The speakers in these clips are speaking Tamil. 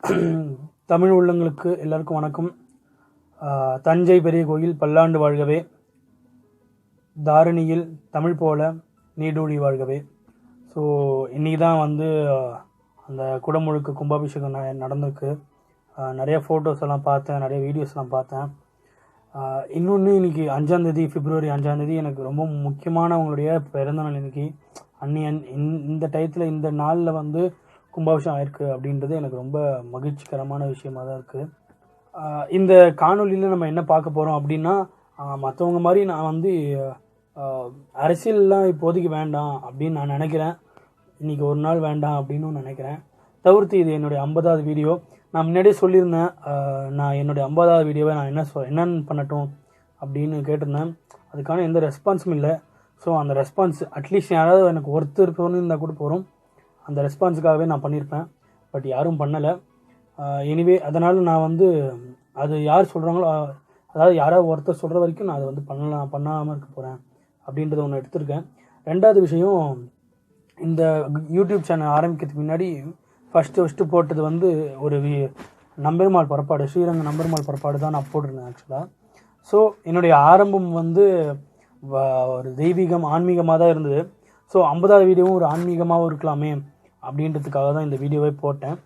தமிழ் உள்ளங்களுக்கு எல்லாருக்கும் வணக்கம். தஞ்சை பெரிய கோயில் பல்லாண்டு வாழ்கவே, தாரணியில் தமிழ் போல நீடூழி வாழ்கவே. ஸோ இன்றைக்கி தான் வந்து அந்த குடமுழுக்கு கும்பாபிஷேகம் நடந்திருக்கு. நிறைய ஃபோட்டோஸ் எல்லாம் பார்த்தேன், நிறைய வீடியோஸ்லாம் பார்த்தேன். இன்னொன்று இன்றைக்கி 5ஆம் தேதி, பிப்ரவரி 5ஆம் தேதி எனக்கு ரொம்ப முக்கியமானவங்களுடைய பிறந்தநாள். இன்றைக்கி இந்த டயத்தில் இந்த நாளில் வந்து கும்பாபிஷேகம் ஆயிருக்கு அப்படின்றது எனக்கு ரொம்ப மகிழ்ச்சிகரமான விஷயமாக தான் இருக்குது. இந்த காணொலியில் நம்ம என்ன பார்க்க போகிறோம் அப்படின்னா, மற்றவங்க மாதிரி நான் வந்து அரசியல்லாம் இப்போதைக்கு வேண்டாம் அப்படின்னு நான் நினைக்கிறேன். இன்றைக்கி ஒரு நாள் வேண்டாம் அப்படின்னு நினைக்கிறேன். தவிர்த்து இது என்னுடைய 50வது வீடியோ. நான் முன்னாடியே சொல்லியிருந்தேன், நான் என்னுடைய 50வது வீடியோவை நான் என்னென்னு பண்ணட்டும் அப்படின்னு கேட்டிருந்தேன். அதுக்கான எந்த ரெஸ்பான்ஸும் இல்லை. ஸோ அந்த ரெஸ்பான்ஸ் அட்லீஸ்ட் யாராவது எனக்கு ஒருத்தர் இருந்தால் கூட போகிறோம். அந்த ரெஸ்பான்ஸுக்காகவே நான் பண்ணியிருப்பேன். பட் யாரும் பண்ணலை. எனிவே அதனால் நான் வந்து அது யார் சொல்கிறாங்களோ, அதாவது யாராவது ஒருத்தர் சொல்கிற வரைக்கும் நான் அதை வந்து பண்ணாமல் இருக்க போகிறேன் அப்படின்றத ஒன்று எடுத்திருக்கேன். ரெண்டாவது விஷயம், இந்த யூடியூப் சேனல் ஆரம்பிக்கிறதுக்கு முன்னாடி ஃபஸ்ட்டு போட்டது வந்து ஒரு நம்பெருமாள் புறப்பாடு, ஸ்ரீரங்க நம்பெருமாள் புறப்பாடு தான் நான் போட்டிருந்தேன் ஆக்சுவலாக. ஸோ என்னுடைய ஆரம்பம் வந்து ஒரு தெய்வீகம் ஆன்மீகமாக தான் இருந்தது. ஸோ 50வது வீடியோவும் ஒரு ஆன்மீகமாகவும் இருக்கலாமே அப்படின்றதுக்காக தான் இந்த வீடியோவே போட்டேன்.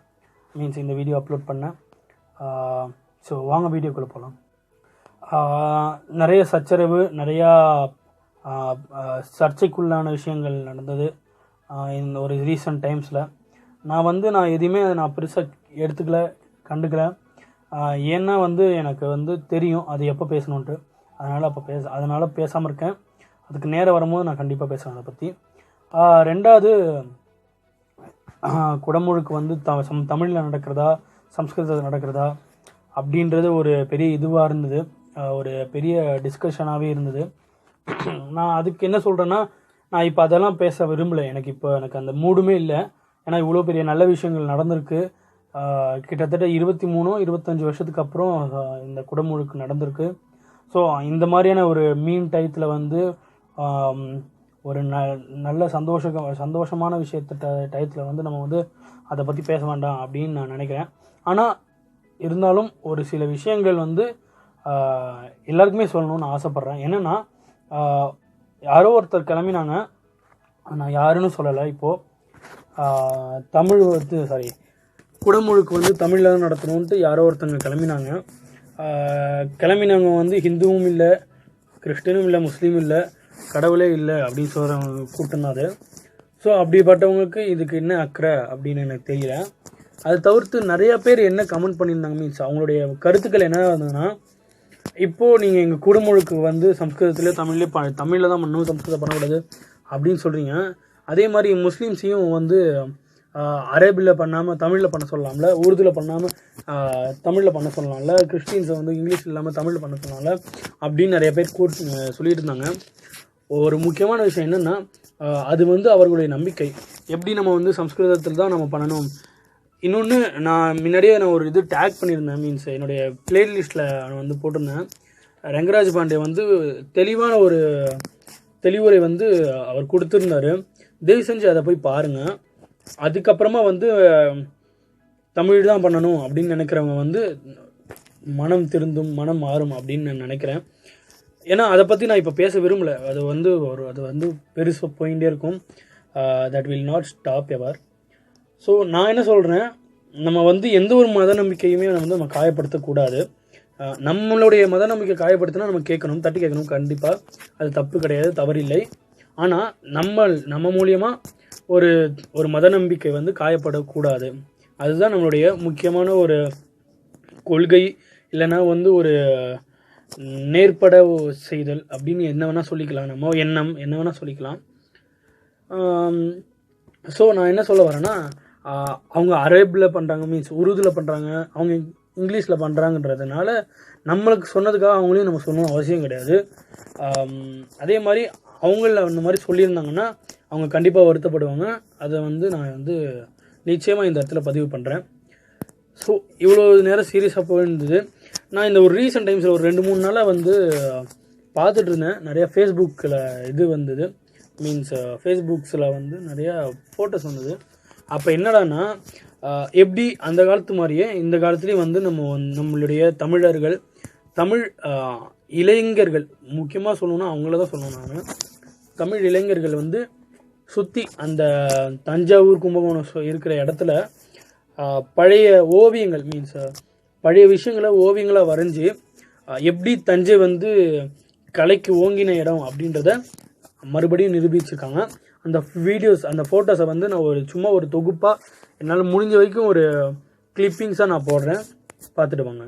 இந்த வீடியோ அப்லோட் பண்ணேன். ஸோ வாங்க வீடியோக்குள்ளே போகலாம். நிறைய சச்சரவு, நிறையா சர்ச்சைக்குள்ளான விஷயங்கள் நடந்தது இந்த ஒரு ரீசன்ட் டைம்ஸில். நான் எதையுமே நான் பெருசாக கண்டுக்கல. ஏன்னா வந்து எனக்கு வந்து தெரியும் அது எப்போ பேசணுன்ட்டு. அதனால் பேசாமல் இருக்கேன். அதுக்கு நேரம் வரும்போது நான் கண்டிப்பாக பேசுவேன் அதை பற்றி. ரெண்டாவது, குடமுழுக்கு வந்து தமிழில் நடக்கிறதா சம்ஸ்கிருதத்தில் நடக்கிறதா அப்படின்றது ஒரு பெரிய இதுவாக இருந்தது, ஒரு பெரிய டிஸ்கஷனாகவே இருந்தது. நான் அதுக்கு என்ன சொல்கிறேன்னா, நான் இப்போ அதெல்லாம் பேச விரும்பலை. எனக்கு அந்த மூடுமே இல்லை. ஏன்னா இவ்வளோ பெரிய நல்ல விஷயங்கள் நடந்திருக்கு. கிட்டத்தட்ட 23-25 வருஷத்துக்கு அப்புறம் இந்த குடமுழுக்கு நடந்திருக்கு. ஸோ இந்த மாதிரியான ஒரு டயத்தில் வந்து ஒரு நல்ல சந்தோஷமான டயத்தில் வந்து நம்ம வந்து அதை பற்றி பேச வேண்டாம் அப்படின்னு நான் நினைக்கிறேன். ஆனால் இருந்தாலும் ஒரு சில விஷயங்கள் வந்து எல்லாருக்குமே சொல்லணும்னு ஆசைப்பட்றேன். என்னென்னா, யாரோ ஒருத்தர் கிளம்பினாங்க, நான் யாருன்னு சொல்லலை. இப்போது குடமுழுக்கு வந்து தமிழில் தான் நடத்தணுன்ட்டு யாரோ ஒருத்தங்க கிளம்பினவங்க வந்து ஹிந்துவும் இல்லை, கிறிஸ்டினும் இல்லை, முஸ்லீமும் இல்லை, கடவுளே இல்லை அப்படின்னு சொல்கிறவங்க கூட்டம் தான் அது. ஸோ அப்படிப்பட்டவங்களுக்கு இதுக்கு என்ன அக்கறை அப்படின்னு எனக்கு தெரியல. அது தவிர்த்து நிறையா பேர் என்ன கமெண்ட் பண்ணியிருந்தாங்க, அவங்களுடைய கருத்துக்கள் என்ன இருந்ததுன்னா, இப்போது நீங்கள் எங்கள் குடமுழுக்கு வந்து சம்ஸ்கிருதத்துலேயே தமிழில் தான் பண்ணணும், சம்ஸ்கிருதம் பண்ணக்கூடாது அப்படின்னு சொல்கிறீங்க. அதே மாதிரி முஸ்லீம்ஸையும் வந்து அரேபியில் பண்ணாமல் தமிழில் பண்ண சொல்லலாம்ல, உருதுவில் பண்ணாமல் தமிழில் பண்ண சொல்லலாம்ல, கிறிஸ்டின்ஸை வந்து இங்கிலீஷ் இல்லாமல் தமிழில் பண்ண சொல்லலாம்ல அப்படின்னு நிறைய பேர் சொல்லிட்டு இருந்தாங்க. ஒரு முக்கியமான விஷயம் என்னென்னா, அது வந்து அவர்களுடைய நம்பிக்கை. எப்படி நம்ம வந்து சம்ஸ்கிருதத்தில் தான் நம்ம பண்ணணும். இன்னொன்று, நான் முன்னாடியே ஒரு இது டேக் பண்ணியிருந்தேன், என்னுடைய பிளேலிஸ்ட்டில் வந்து போட்டிருந்தேன். ரங்கராஜ் பாண்டே வந்து தெளிவான ஒரு தெளிவுரை வந்து அவர் கொடுத்துருந்தார். தயவு செஞ்சு அதை போய் பாருங்கள். அதுக்கப்புறமா வந்து தமிழ் தான் பண்ணணும் அப்படின்னு நினைக்கிறவங்க வந்து மனம் திருந்தும், மனம் மாறும் அப்படின்னு நான் நினைக்கிறேன். ஏன்னா அதை பற்றி நான் இப்போ பேச விரும்பலை. அது வந்து பெருசாக போயிட்டே இருக்கும். That will not stop ever. So நான் என்ன சொல்கிறேன், நம்ம வந்து எந்த ஒரு மத நம்பிக்கையுமே நம்ம காயப்படுத்தக்கூடாது. நம்மளுடைய மத நம்பிக்கை காயப்படுத்தினா நம்ம கேட்கணும், தட்டி கேட்கணும். கண்டிப்பாக அது தப்பு கிடையாது, தவறில்லை. ஆனால் நம்ம மூலியமாக ஒரு மத நம்பிக்கை வந்து காயப்படக்கூடாது. அதுதான் நம்மளுடைய முக்கியமான ஒரு கொள்கை. இல்லைன்னா வந்து ஒரு நேர்பட செய்தல் அப்படின்னு என்ன வேணால் சொல்லிக்கலாம். நம்ம எண்ணம் என்ன வேணால் சொல்லிக்கலாம். ஸோ நான் என்ன சொல்ல வரேன்னா, அவங்க அரேபில் பண்ணுறாங்க, உருதுவில் பண்ணுறாங்க, அவங்க இங்கிலீஷில் பண்ணுறாங்கன்றதுனால நம்மளுக்கு சொன்னதுக்காக அவங்களையும் நம்ம சொல்லணும் அவசியம் கிடையாது. அதே மாதிரி அவங்கள அந்த மாதிரி சொல்லியிருந்தாங்கன்னா அவங்க கண்டிப்பாக வருத்தப்படுவாங்க. அதை வந்து நான் வந்து நிச்சயமாக இந்த இடத்துல பதிவு பண்ணுறேன். ஸோ இவ்வளோ நேரம் சீரியஸாக போயிருந்தது. நான் இந்த ஒரு ரீசன்ட் டைம்ஸில் ஒரு 2-3 நாளாக வந்து பார்த்துட்டு இருந்தேன். நிறையா ஃபேஸ்புக்கில் இது வந்தது, ஃபேஸ்புக்ஸில் வந்து நிறையா ஃபோட்டோஸ் வந்தது. அப்போ என்னடான்னா, எப்படி அந்த காலத்து மாதிரியே இந்த காலத்துலேயும் வந்து நம்மளுடைய தமிழர்கள் தமிழ் இளைஞர்கள் முக்கியமாக சொல்லணும்னா அவங்கள தான் சொல்லணும். நான் தமிழ் இளைஞர்கள் வந்து சுற்றி அந்த தஞ்சாவூர் கும்பகோணம் இருக்கிற இடத்துல பழைய ஓவியங்கள் மீன்ஸ் பழைய விஷயங்களை ஓவியங்களாக வரைஞ்சி எப்படி தஞ்சை வந்து கலைக்கு ஓங்கின இடம் அப்படின்றத மறுபடியும் நிரூபிச்சிருக்காங்க. அந்த வீடியோஸ் அந்த ஃபோட்டோஸை வந்து நான் சும்மா ஒரு தொகுப்பாக என்னால் முடிஞ்ச வரைக்கும் ஒரு கிளிப்பிங்ஸாக நான் போடுறேன், பார்த்துட்டு வாங்க.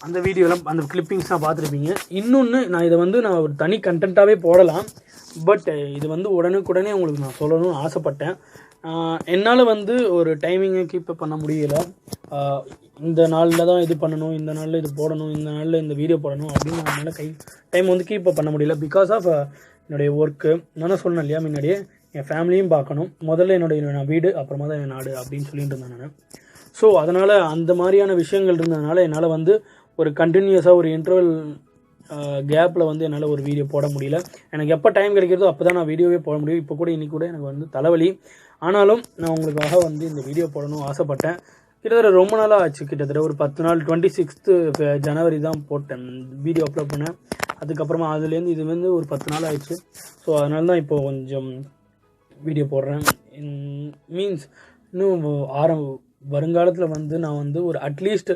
அந்த வீடியோலாம் அந்த கிளிப்பிங்ஸ்லாம் பார்த்துருப்பீங்க. இன்னொன்று நான் இதை வந்து நான் ஒரு தனி கண்டென்ட்டாகவே போடலாம், பட் இது வந்து உடனுக்குடனே உங்களுக்கு நான் சொல்லணும்னு ஆசைப்பட்டேன். என்னால் வந்து ஒரு டைமிங்கை கீப்பப் பண்ண முடியலை. இந்த நாளில் தான் இது பண்ணணும், இந்த நாளில் இது போடணும், இந்த நாளில் இந்த வீடியோ போடணும் அப்படின்னு என்னால் டைம் வந்து கீப்பப் பண்ண முடியல. பிகாஸ் ஆஃப் என்னுடைய ஒர்க்கு. நான் சொன்னேன் இல்லையா முன்னாடியே, என் ஃபேமிலியும் பார்க்கணும், முதல்ல என்னுடைய வீடு அப்புறமா தான் என் நாடு அப்படின்னு சொல்லிட்டு இருந்தேன் நான். ஸோ அதனால் அந்த மாதிரியான விஷயங்கள் இருந்ததுனால என்னால் வந்து ஒரு கண்டினியூஸாக ஒரு இன்டர்வல் கேப்பில் வந்து என்னால் ஒரு வீடியோ போட முடியல. எனக்கு எப்போ டைம் கிடைக்கிறதோ அப்போ தான் நான் வீடியோவே போட முடியும். இப்போ கூட இன்றைக்கி கூட எனக்கு வந்து தலைவலி, ஆனாலும் நான் உங்களுக்காக வந்து இந்த வீடியோ போடணும்னு ஆசைப்பட்டேன். கிட்டத்தட்ட ரொம்ப நாளாக ஆச்சு, கிட்டத்தட்ட ஒரு 10 நாள் 26 ஜனவரி தான் போட்டேன் வீடியோ அப்லோட் பண்ணேன். அதுக்கப்புறமா அதுலேருந்து இது வந்து ஒரு 10 நாள் ஆயிடுச்சு. ஸோ அதனால தான் இப்போது கொஞ்சம் வீடியோ போடுறேன். மீன்ஸ் இன்னும் வருங்காலத்தில் வந்து நான் வந்து ஒரு அட்லீஸ்ட்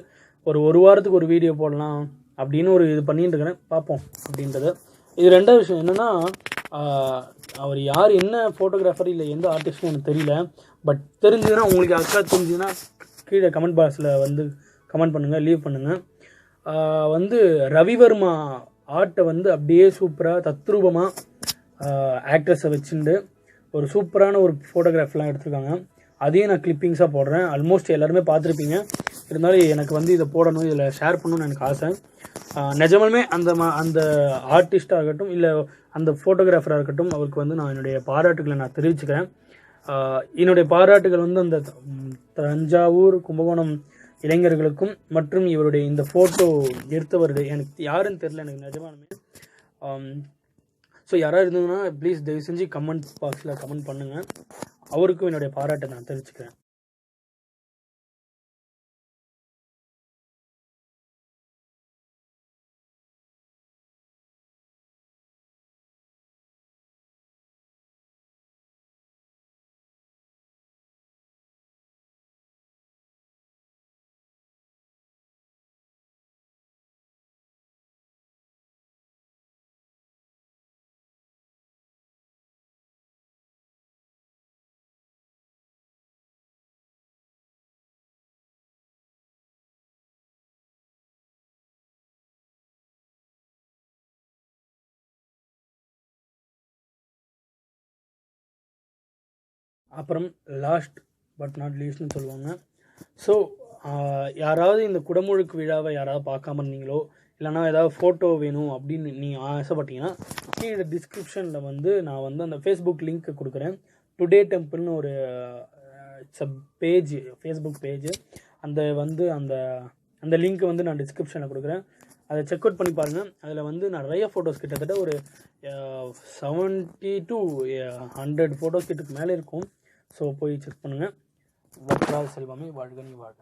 ஒரு வாரத்துக்கு ஒரு வீடியோ போடலாம் அப்படின்னு ஒரு இது பண்ணிட்டு இருக்கிறேன், பார்ப்போம் அப்படின்றது. இது ரெண்டாவது விஷயம் என்னென்னா, அவர் யார் என்ன ஃபோட்டோகிராஃபர் இல்லை எந்த ஆர்டிஸ்ட்னு எனக்கு தெரியல, பட் தெரிஞ்சதுன்னா உங்களுக்கு அக்கா தெரிஞ்சுதுன்னா கீழே கமெண்ட் பாக்ஸில் வந்து கமெண்ட் பண்ணுங்கள், லீவ் பண்ணுங்கள். வந்து ரவிவர்மா ஆர்ட்டை வந்து அப்படியே சூப்பராக தத்ரூபமாக ஆக்ட்ரஸை வச்சுட்டு ஒரு சூப்பரான ஒரு ஃபோட்டோகிராஃப்லாம் எடுத்துருக்காங்க. அதையும் நான் கிளிப்பிங்ஸாக போடுறேன். ஆல்மோஸ்ட் எல்லாருமே பார்த்துருப்பீங்க. இருந்தாலும் எனக்கு வந்து இதை போடணும், இதில் ஷேர் பண்ணணும்னு எனக்கு ஆசை. நிஜமாலுமே அந்த ஆர்டிஸ்ட்டாக இருக்கட்டும் இல்லை அந்த ஃபோட்டோகிராஃபராக இருக்கட்டும், அவருக்கு வந்து நான் என்னுடைய பாராட்டுகளை நான் தெரிவிச்சுக்கிறேன். என்னுடைய பாராட்டுகள் வந்து அந்த தஞ்சாவூர் கும்பகோணம் இளைஞர்களுக்கும் மற்றும் இவருடைய இந்த ஃபோட்டோ எடுத்தவர்கள் எனக்கு யாருன்னு தெரில, எனக்கு நிஜமாலுமே. ஸோ யாராவது இருந்ததுன்னா ப்ளீஸ் தயவு செஞ்சு கமெண்ட் பாக்ஸில் கமெண்ட் பண்ணுங்கள். அவருக்கும் என்னுடைய பாராட்டை நான் தெரிவிச்சுக்கிறேன். அப்புறம் லாஸ்ட் பட் நாட் லீஸ்ட்னு சொல்லுவாங்க. ஸோ யாராவது இந்த குடமுழுக்கு விழாவை யாராவது பார்க்காம இருந்தீங்களோ, இல்லைனா ஏதாவது ஃபோட்டோ வேணும் அப்படின்னு நீங்கள் ஆசைப்பட்டீங்கன்னா கீழே டிஸ்கிரிப்ஷனில் வந்து நான் வந்து அந்த ஃபேஸ்புக் லிங்க் கொடுக்குறேன். டுடே டெம்பிள்னு ஒரு பேஜ், ஃபேஸ்புக் பேஜ். அந்த வந்து அந்த லிங்க் வந்து நான் டிஸ்கிரிப்ஷனில் கொடுக்குறேன். அதை செக் அவுட் பண்ணி பாருங்கள். அதில் வந்து நிறைய ஃபோட்டோஸ் கிட்டத்தட்ட ஒரு 70 to 100 ஃபோட்டோஸ் கிட்டக்கு மேலே இருக்கும். ஸோ போய் செக் பண்ணுங்கள். வற்றாத செல்வமே வாழ்க நீ வாழ்க.